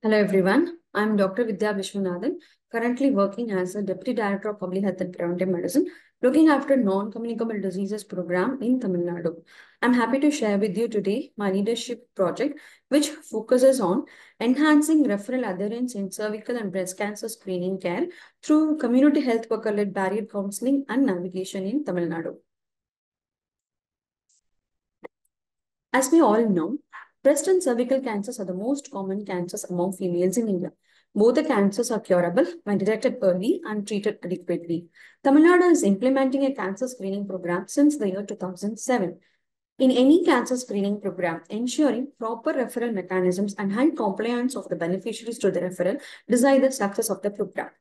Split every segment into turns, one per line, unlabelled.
Hello everyone, I'm Dr. Vidhya Viswanathan, currently working as a Deputy Director of Public Health and Preventive Medicine, looking after non-communicable diseases program in Tamil Nadu. I'm happy to share with you today my leadership project, which focuses on enhancing referral adherence in cervical and breast cancer screening care through community health worker-led barrier counseling and navigation in Tamil Nadu. As we all know, breast and cervical cancers are the most common cancers among females in India. Both the cancers are curable when detected early and treated adequately. Tamil Nadu is implementing a cancer screening program since the year 2007. In any cancer screening program, ensuring proper referral mechanisms and high compliance of the beneficiaries to the referral decide the success of the program.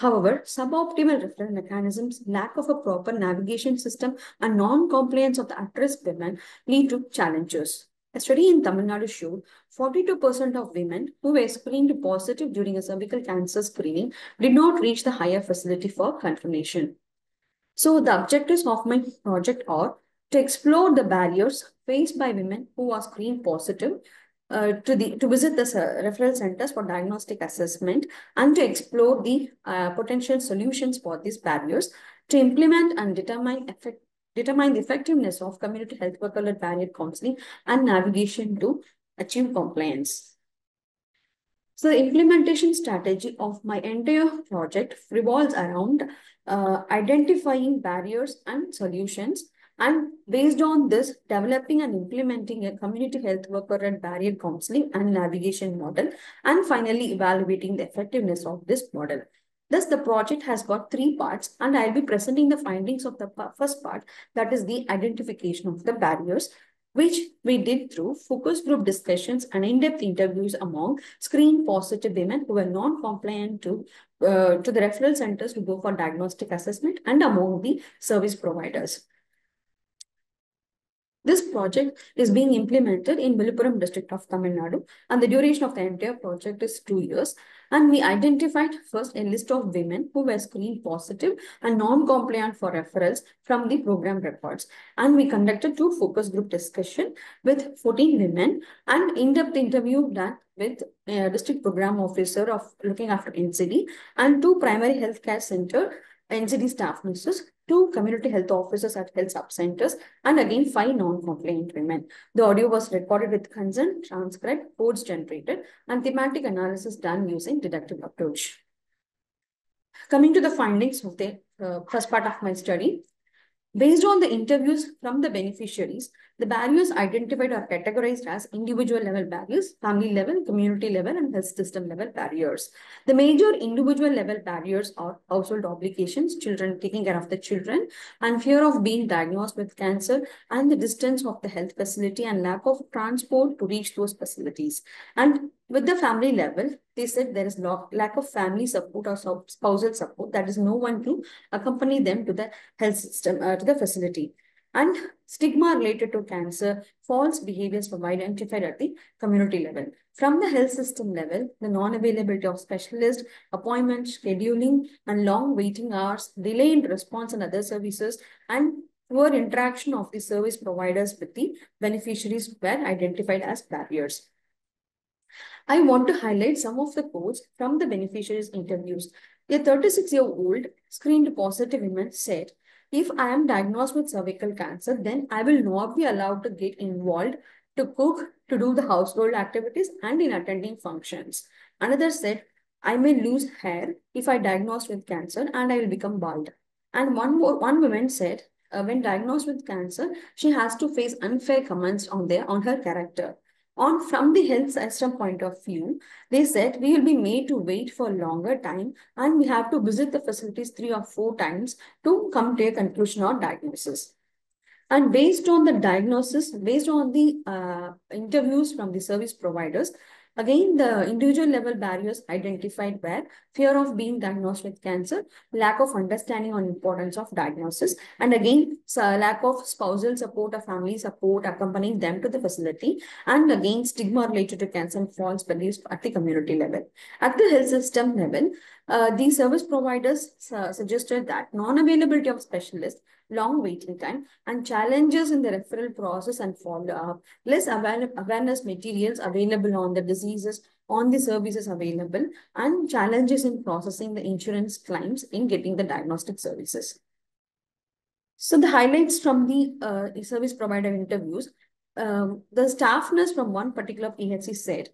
However, suboptimal referral mechanisms, lack of a proper navigation system, and non-compliance of the at-risk women lead to challenges. A study in Tamil Nadu showed 42% of women who were screened positive during a cervical cancer screening did not reach the higher facility for confirmation. So the objectives of my project are to explore the barriers faced by women who are screened positive, to visit the referral centers for diagnostic assessment, and to explore the potential solutions for these barriers, to implement and determine the effectiveness of community health worker-led barrier counseling and navigation to achieve compliance. So the implementation strategy of my entire project revolves around identifying barriers and solutions, and based on this, developing and implementing a community health worker and barrier counseling and navigation model, and finally evaluating the effectiveness of this model. Thus, the project has got three parts, and I'll be presenting the findings of the first part, that is the identification of the barriers, which we did through focus group discussions and in-depth interviews among screen positive women who were non-compliant to the referral centers to go for diagnostic assessment and among the service providers. This project is being implemented in Viluppuram district of Tamil Nadu, and the duration of the entire project is 2 years. And we identified first a list of women who were screened positive and non-compliant for referrals from the program records. And we conducted 2 focus group discussion with 14 women and in-depth interview done with a district program officer of looking after NCD and 2 primary healthcare center NCD staff nurses, 2 community health officers at health sub-centers, and again 5 non-compliant women. The audio was recorded with consent, transcribed, codes generated, and thematic analysis done using deductive approach. Coming to the findings of the first part of my study, based on the interviews from the beneficiaries, the barriers identified are categorized as individual level barriers, family level, community level, and health system level barriers. The major individual level barriers are household obligations, children taking care of the children, and fear of being diagnosed with cancer, and the distance of the health facility and lack of transport to reach those facilities. And with the family level, they said there is lack of family support or spousal support. That is no one to accompany them to the health system, to the facility. And stigma related to cancer, false behaviors were identified at the community level. From the health system level, the non-availability of specialists, appointment scheduling, and long waiting hours, delay in response and other services, and poor interaction of the service providers with the beneficiaries were identified as barriers. I want to highlight some of the quotes from the beneficiaries' interviews. A 36-year-old screened positive woman said, "If I am diagnosed with cervical cancer, then I will not be allowed to get involved to cook, to do the household activities, and in attending functions." Another said, "I may lose hair if I diagnosed with cancer and I will become bald." And one woman said, when diagnosed with cancer, she has to face unfair comments on her character. From the health system point of view, they said we will be made to wait for a longer time and we have to visit the facilities 3 or 4 times to come to a conclusion or diagnosis. And based on the diagnosis, based on the interviews from the service providers, again, the individual level barriers identified were fear of being diagnosed with cancer, lack of understanding on importance of diagnosis, and again, lack of spousal support or family support accompanying them to the facility, and again, stigma related to cancer and false beliefs at the community level. At the health system level, the service providers suggested that non-availability of specialists, long waiting time, and challenges in the referral process and follow-up, less awareness materials available on the diseases on the services available and challenges in processing the insurance claims in getting the diagnostic services. So the highlights from the service provider interviews, the staff nurse from one particular PHC said,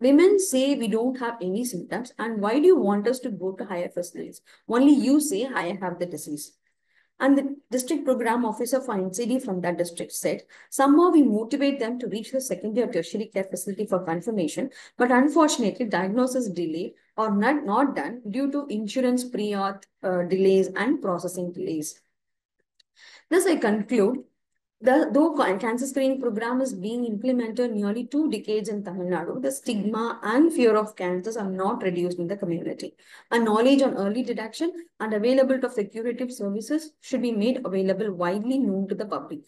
women say we don't have any symptoms, and why do you want us to go to higher facilities? Only you say I have the disease. And the district program officer for NCD from that district said, somehow we motivate them to reach the secondary or tertiary care facility for confirmation, but unfortunately diagnosis delayed or not done due to insurance pre-auth delays and processing delays. Thus, I conclude though cancer screening program is being implemented nearly 2 decades in Tamil Nadu, the stigma and fear of cancers are not reduced in the community. And knowledge on early detection and availability of the curative services should be made available widely known to the public.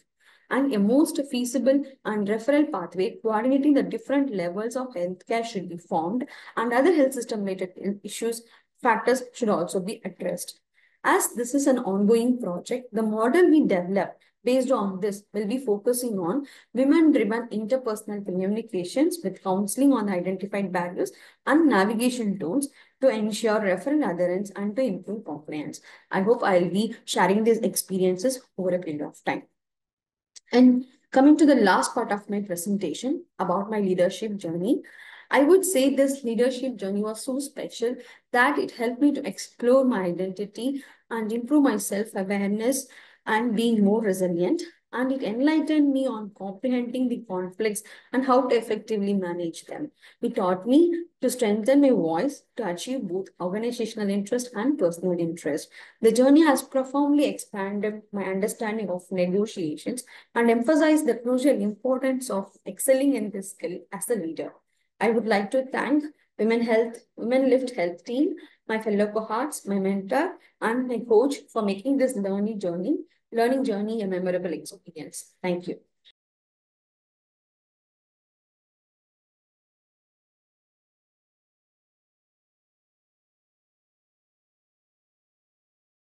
And a most feasible and referral pathway coordinating the different levels of healthcare should be formed, and other health system related issues, factors should also be addressed. As this is an ongoing project, the model we develop based on this will be focusing on women-driven interpersonal communications with counseling on identified barriers and navigation tools to ensure referral adherence and to improve compliance. I hope I'll be sharing these experiences over a period of time. And coming to the last part of my presentation about my leadership journey, I would say this leadership journey was so special that it helped me to explore my identity and improve my self-awareness and being more resilient. And it enlightened me on comprehending the conflicts and how to effectively manage them. It taught me to strengthen my voice to achieve both organizational interest and personal interest. The journey has profoundly expanded my understanding of negotiations and emphasized the crucial importance of excelling in this skill as a leader. I would like to thank WomenLift Health team, my fellow cohorts, my mentor, and my coach for making this learning journey a memorable experience. Thank you.